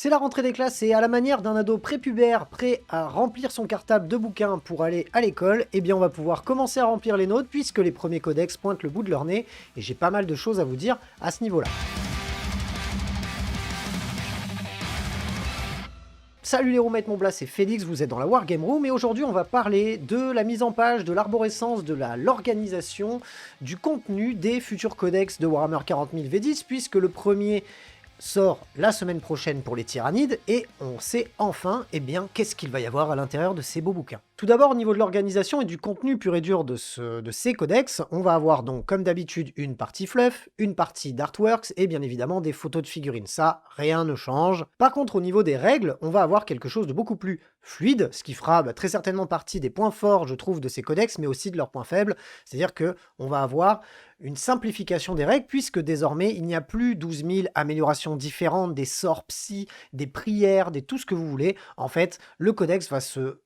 C'est la rentrée des classes et à la manière d'un ado prépubère prêt à remplir son cartable de bouquins pour aller à l'école, eh bien on va pouvoir commencer à remplir les nôtres puisque les premiers codex pointent le bout de leur nez et j'ai pas mal de choses à vous dire à ce niveau-là. Salut les roumettes, mon blast, c'est Félix, vous êtes dans la Wargame Room et aujourd'hui on va parler de la mise en page, de l'arborescence, de l'organisation, du contenu des futurs codex de Warhammer 40 000 V10 puisque le premier sort la semaine prochaine pour les tyrannides, et on sait enfin, eh bien, qu'est-ce qu'il va y avoir à l'intérieur de ces beaux bouquins. Tout d'abord, au niveau de l'organisation et du contenu pur et dur de ces codex, on va avoir donc, comme d'habitude, une partie fluff, une partie d'artworks, et bien évidemment des photos de figurines. Ça, rien ne change. Par contre, au niveau des règles, on va avoir quelque chose de beaucoup plus fluide, ce qui fera très certainement partie des points forts, je trouve, de ces codex, mais aussi de leurs points faibles. C'est-à-dire que on va avoir une simplification des règles, puisque désormais, il n'y a plus 12 000 améliorations différentes, des sorts psy, des prières, des tout ce que vous voulez. En fait, le codex va se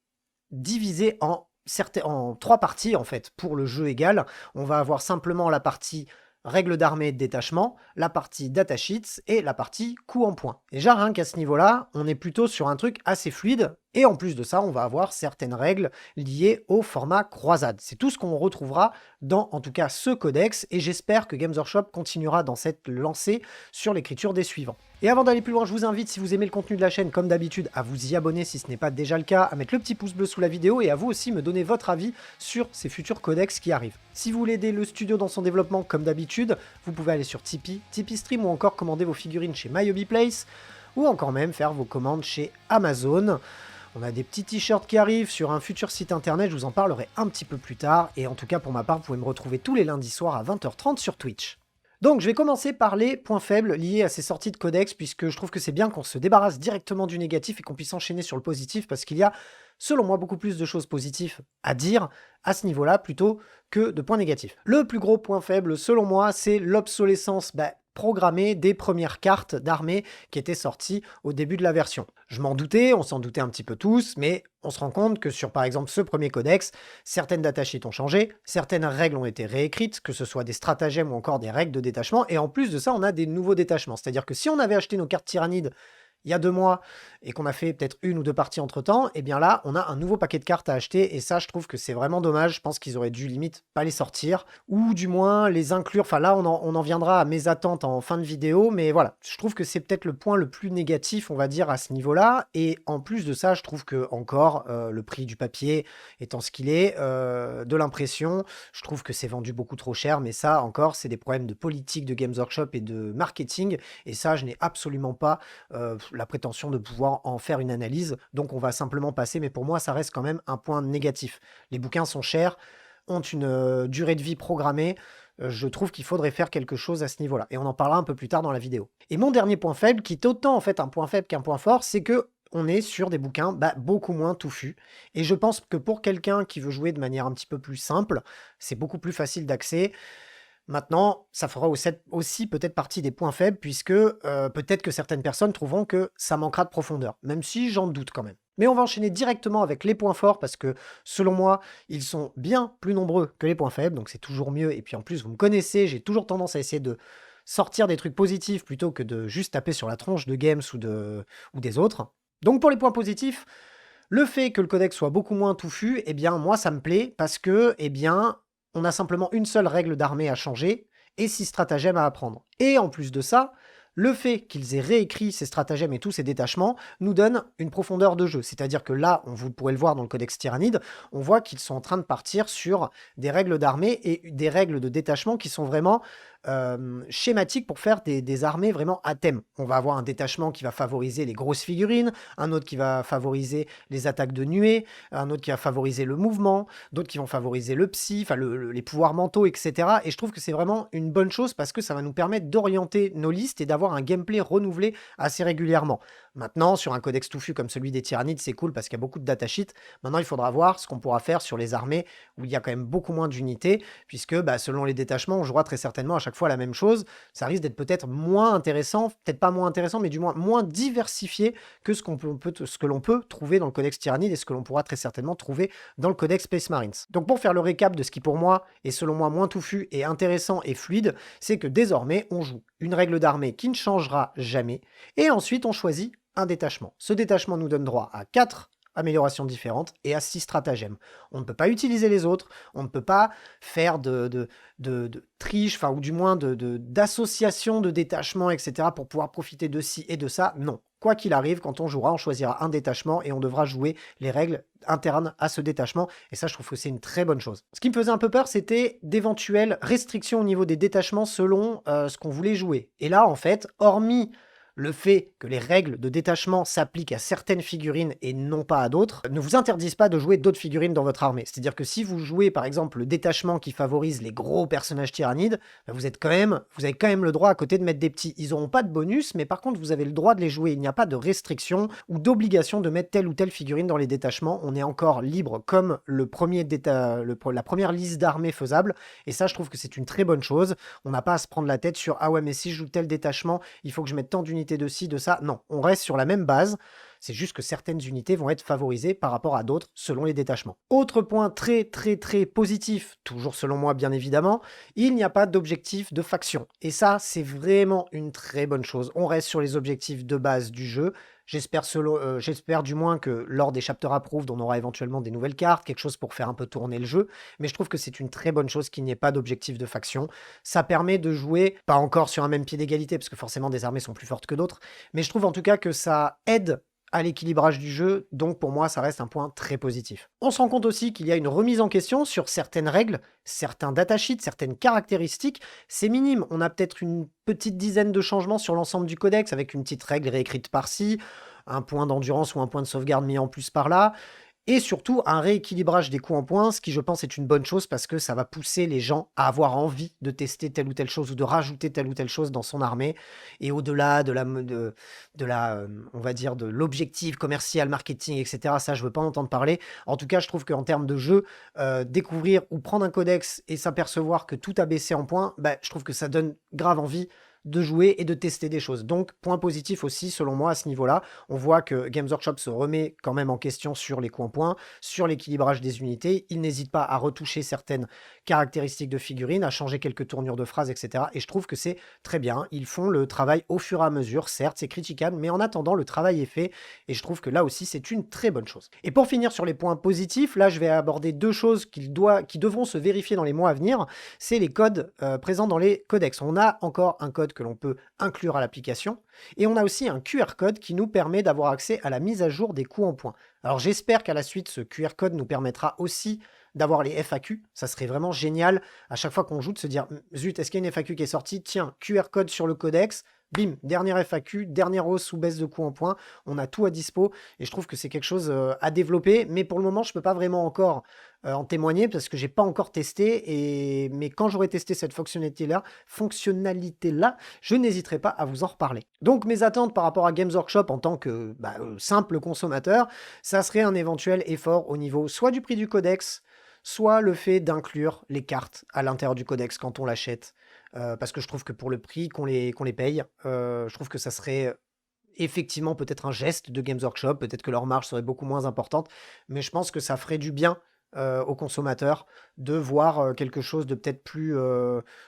diviser en trois parties, en fait, pour le jeu égal. On va avoir simplement la partie règles d'armée et de détachement, la partie data sheets et la partie coup en point. Déjà, rien qu'à ce niveau-là, on est plutôt sur un truc assez fluide, et en plus de ça, on va avoir certaines règles liées au format croisade. C'est tout ce qu'on retrouvera dans, en tout cas, ce codex, et j'espère que Games Workshop continuera dans cette lancée sur l'écriture des suivants. Et avant d'aller plus loin, je vous invite, si vous aimez le contenu de la chaîne, comme d'habitude, à vous y abonner si ce n'est pas déjà le cas, à mettre le petit pouce bleu sous la vidéo, et à vous aussi me donner votre avis sur ces futurs codex qui arrivent. Si vous voulez aider le studio dans son développement, comme d'habitude, vous pouvez aller sur Tipeee, Tipeee Stream, ou encore commander vos figurines chez MyHobbyPlace, ou encore même faire vos commandes chez Amazon. On a des petits t-shirts qui arrivent sur un futur site internet, je vous en parlerai un petit peu plus tard, et en tout cas pour ma part, vous pouvez me retrouver tous les lundis soirs à 20h30 sur Twitch. Donc je vais commencer par les points faibles liés à ces sorties de codex, puisque je trouve que c'est bien qu'on se débarrasse directement du négatif et qu'on puisse enchaîner sur le positif, parce qu'il y a, selon moi, beaucoup plus de choses positives à dire à ce niveau-là, plutôt que de points négatifs. Le plus gros point faible, selon moi, c'est l'obsolescence programmée des premières cartes d'armée qui étaient sorties au début de la version. Je m'en doutais, on s'en doutait un petit peu tous, mais on se rend compte que sur par exemple ce premier codex, certaines datasheets ont changé, certaines règles ont été réécrites, que ce soit des stratagèmes ou encore des règles de détachement, et en plus de ça, on a des nouveaux détachements. C'est-à-dire que si on avait acheté nos cartes tyrannides il y a 2 mois, et qu'on a fait peut-être 1 ou 2 parties entre-temps, et bien là, on a un nouveau paquet de cartes à acheter, et ça, je trouve que c'est vraiment dommage. Je pense qu'ils auraient dû limite pas les sortir, ou du moins les inclure. Enfin là, on en viendra à mes attentes en fin de vidéo, mais voilà, je trouve que c'est peut-être le point le plus négatif, on va dire, à ce niveau-là, et en plus de ça, je trouve que encore le prix du papier étant ce qu'il est, de l'impression, je trouve que c'est vendu beaucoup trop cher, mais ça, encore, c'est des problèmes de politique de Games Workshop et de marketing, et ça, je n'ai absolument pas la prétention de pouvoir en faire une analyse, donc on va simplement passer, mais pour moi ça reste quand même un point négatif. Les bouquins sont chers, ont une durée de vie programmée, je trouve qu'il faudrait faire quelque chose à ce niveau-là, et on en parlera un peu plus tard dans la vidéo. Et mon dernier point faible, qui est autant en fait un point faible qu'un point fort, c'est que on est sur des bouquins beaucoup moins touffus, et je pense que pour quelqu'un qui veut jouer de manière un petit peu plus simple, c'est beaucoup plus facile d'accès. Maintenant, ça fera aussi peut-être partie des points faibles, puisque peut-être que certaines personnes trouveront que ça manquera de profondeur, même si j'en doute quand même. Mais on va enchaîner directement avec les points forts, parce que selon moi, ils sont bien plus nombreux que les points faibles, donc c'est toujours mieux. Et puis en plus, vous me connaissez, j'ai toujours tendance à essayer de sortir des trucs positifs plutôt que de juste taper sur la tronche de Games ou des autres. Donc pour les points positifs, le fait que le codex soit beaucoup moins touffu, eh bien moi ça me plaît, parce que, eh bien, on a simplement une seule règle d'armée à changer et 6 stratagèmes à apprendre. Et en plus de ça, le fait qu'ils aient réécrit ces stratagèmes et tous ces détachements nous donne une profondeur de jeu. C'est-à-dire que là, vous pourrez le voir dans le codex tyrannide, on voit qu'ils sont en train de partir sur des règles d'armée et des règles de détachement qui sont vraiment schématiques pour faire des armées vraiment à thème. On va avoir un détachement qui va favoriser les grosses figurines, un autre qui va favoriser les attaques de nuée, un autre qui va favoriser le mouvement, d'autres qui vont favoriser le psy, enfin les pouvoirs mentaux, etc. Et je trouve que c'est vraiment une bonne chose, parce que ça va nous permettre d'orienter nos listes et d'avoir un gameplay renouvelé assez régulièrement. Maintenant, sur un codex touffu comme celui des tyrannides, c'est cool parce qu'il y a beaucoup de datasheets. Maintenant, il faudra voir ce qu'on pourra faire sur les armées où il y a quand même beaucoup moins d'unités, puisque selon les détachements, on jouera très certainement à chaque fois la même chose. Ça risque d'être peut-être moins intéressant, peut-être pas moins intéressant, mais du moins diversifié que ce que l'on peut trouver dans le codex tyrannide et ce que l'on pourra très certainement trouver dans le codex Space Marines. Donc pour faire le récap de ce qui pour moi est selon moi moins touffu et intéressant et fluide, c'est que désormais on joue une règle d'armée qui ne changera jamais, et ensuite on choisit un détachement. Ce détachement nous donne droit à 4 améliorations différentes et à 6 stratagèmes. On ne peut pas utiliser les autres, on ne peut pas faire de triche, enfin ou du moins d'association de détachements, etc. pour pouvoir profiter de ci et de ça. Non. Quoi qu'il arrive, quand on jouera, on choisira un détachement et on devra jouer les règles internes à ce détachement. Et ça, je trouve que c'est une très bonne chose. Ce qui me faisait un peu peur, c'était d'éventuelles restrictions au niveau des détachements selon ce qu'on voulait jouer. Et là, en fait, hormis le fait que les règles de détachement s'appliquent à certaines figurines et non pas à d'autres, ne vous interdisent pas de jouer d'autres figurines dans votre armée. C'est-à-dire que si vous jouez par exemple le détachement qui favorise les gros personnages tyrannides, vous avez quand même le droit à côté de mettre des petits. Ils n'auront pas de bonus, mais par contre vous avez le droit de les jouer. Il n'y a pas de restriction ou d'obligation de mettre telle ou telle figurine dans les détachements. On est encore libre comme la première liste d'armées faisable. Et ça, je trouve que c'est une très bonne chose. On n'a pas à se prendre la tête sur « Ah ouais, mais si je joue tel détachement, il faut que je mette tant d'unités de ci, de ça ». Non, on reste sur la même base. C'est juste que certaines unités vont être favorisées par rapport à d'autres selon les détachements. Autre point très positif, toujours selon moi bien évidemment, il n'y a pas d'objectif de faction. Et ça, c'est vraiment une très bonne chose. On reste sur les objectifs de base du jeu. J'espère du moins que lors des chapters approved, on aura éventuellement des nouvelles cartes, quelque chose pour faire un peu tourner le jeu. Mais je trouve que c'est une très bonne chose qu'il n'y ait pas d'objectif de faction. Ça permet de jouer, pas encore sur un même pied d'égalité, parce que forcément des armées sont plus fortes que d'autres, mais je trouve en tout cas que ça aide à l'équilibrage du jeu, donc pour moi ça reste un point très positif. On se rend compte aussi qu'il y a une remise en question sur certaines règles, certains datasheets, certaines caractéristiques, c'est minime, on a peut-être une petite dizaine de changements sur l'ensemble du codex, avec une petite règle réécrite par-ci, un point d'endurance ou un point de sauvegarde mis en plus par-là, et surtout un rééquilibrage des coups en points, ce qui je pense est une bonne chose parce que ça va pousser les gens à avoir envie de tester telle ou telle chose ou de rajouter telle ou telle chose dans son armée. Et au-delà on va dire, de l'objectif commercial, marketing, etc., ça je veux pas en entendre parler. En tout cas, je trouve qu'en termes de jeu, découvrir ou prendre un codex et s'apercevoir que tout a baissé en points, bah, je trouve que ça donne grave envie de jouer et de tester des choses. Donc, point positif aussi, selon moi, à ce niveau-là. On voit que Games Workshop se remet quand même en question sur les coups en points, sur l'équilibrage des unités. Il n'hésite pas à retoucher certaines caractéristiques de figurines, à changer quelques tournures de phrases, etc. Et je trouve que c'est très bien. Ils font le travail au fur et à mesure. Certes, c'est critiquable, mais en attendant, le travail est fait. Et je trouve que là aussi, c'est une très bonne chose. Et pour finir sur les points positifs, là, je vais aborder deux choses qui devront se vérifier dans les mois à venir. C'est les codes présents dans les codex. On a encore un code que l'on peut inclure à l'application. Et on a aussi un QR code qui nous permet d'avoir accès à la mise à jour des coups en points. Alors j'espère qu'à la suite, ce QR code nous permettra aussi d'avoir les FAQ. Ça serait vraiment génial à chaque fois qu'on joue de se dire « Zut, est-ce qu'il y a une FAQ qui est sortie? Tiens, QR code sur le codex. » Bim, dernière FAQ, dernière hausse ou baisse de coups en points. On a tout à dispo et je trouve que c'est quelque chose à développer. Mais pour le moment, je ne peux pas vraiment encore en témoigner parce que j'ai pas encore testé. Mais quand j'aurai testé cette fonctionnalité-là, je n'hésiterai pas à vous en reparler. Donc mes attentes par rapport à Games Workshop en tant que simple consommateur, ça serait un éventuel effort au niveau soit du prix du codex, soit le fait d'inclure les cartes à l'intérieur du codex quand on l'achète. Parce que je trouve que pour le prix qu'on les paye, je trouve que ça serait effectivement peut-être un geste de Games Workshop, peut-être que leur marge serait beaucoup moins importante, mais je pense que ça ferait du bien aux consommateurs de voir quelque chose de peut-être plus...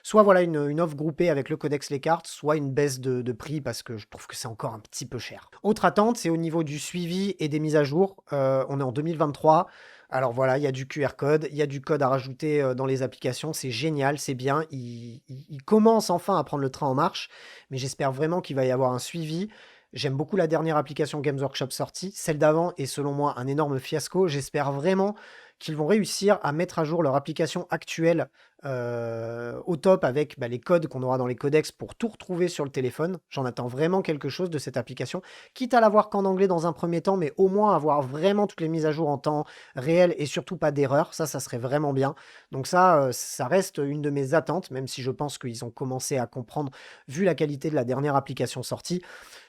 soit voilà une offre groupée avec le codex les cartes, soit une baisse de prix parce que je trouve que c'est encore un petit peu cher. Autre attente, c'est au niveau du suivi et des mises à jour. On est en 2023. Alors voilà, il y a du QR code, il y a du code à rajouter dans les applications, c'est génial, c'est bien, il commence enfin à prendre le train en marche, mais j'espère vraiment qu'il va y avoir un suivi. J'aime beaucoup la dernière application Games Workshop sortie, celle d'avant est selon moi un énorme fiasco, j'espère vraiment qu'ils vont réussir à mettre à jour leur application actuelle au top avec les codes qu'on aura dans les codex pour tout retrouver sur le téléphone. J'en attends vraiment quelque chose de cette application, quitte à l'avoir qu'en anglais dans un premier temps, mais au moins avoir vraiment toutes les mises à jour en temps réel et surtout pas d'erreur, ça serait vraiment bien. Donc ça reste une de mes attentes, même si je pense qu'ils ont commencé à comprendre vu la qualité de la dernière application sortie.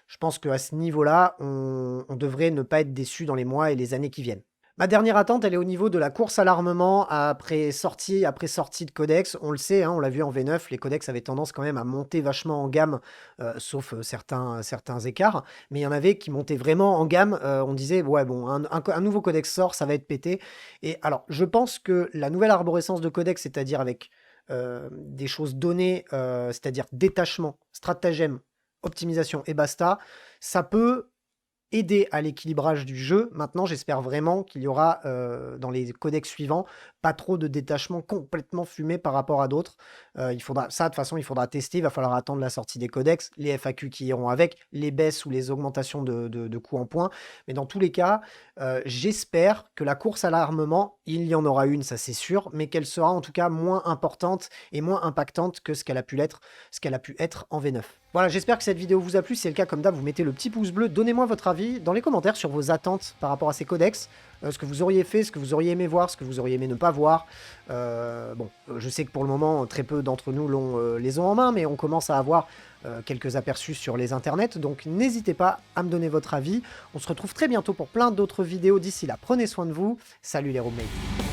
Je pense qu'à ce niveau-là, on devrait ne pas être déçu dans les mois et les années qui viennent. Ma dernière attente, elle est au niveau de la course à l'armement après sortie de codex. On le sait, hein, on l'a vu en V9, les codex avaient tendance quand même à monter vachement en gamme, sauf certains écarts. Mais il y en avait qui montaient vraiment en gamme. On disait, ouais, bon, un nouveau codex sort, ça va être pété. Et alors, je pense que la nouvelle arborescence de codex, c'est-à-dire avec des choses données, c'est-à-dire détachement, stratagème, optimisation et basta, ça peut aider à l'équilibrage du jeu. Maintenant, j'espère vraiment qu'il y aura, dans les codex suivants, pas trop de détachement complètement fumé par rapport à d'autres. Il faudra ça, de toute façon, il faudra tester, il va falloir attendre la sortie des codex, les FAQ qui iront avec, les baisses ou les augmentations de coûts en points. Mais dans tous les cas, j'espère que la course à l'armement, il y en aura une, ça c'est sûr, mais qu'elle sera en tout cas moins importante et moins impactante que ce qu'elle a pu être en V9. Voilà, j'espère que cette vidéo vous a plu. Si c'est le cas, comme d'hab, vous mettez le petit pouce bleu. Donnez-moi votre avis dans les commentaires sur vos attentes par rapport à ces codex. Ce que vous auriez fait, ce que vous auriez aimé voir, ce que vous auriez aimé ne pas voir. Je sais que pour le moment, très peu d'entre nous les ont en main, mais on commence à avoir quelques aperçus sur les internets. Donc n'hésitez pas à me donner votre avis. On se retrouve très bientôt pour plein d'autres vidéos. D'ici là, prenez soin de vous. Salut les roommates.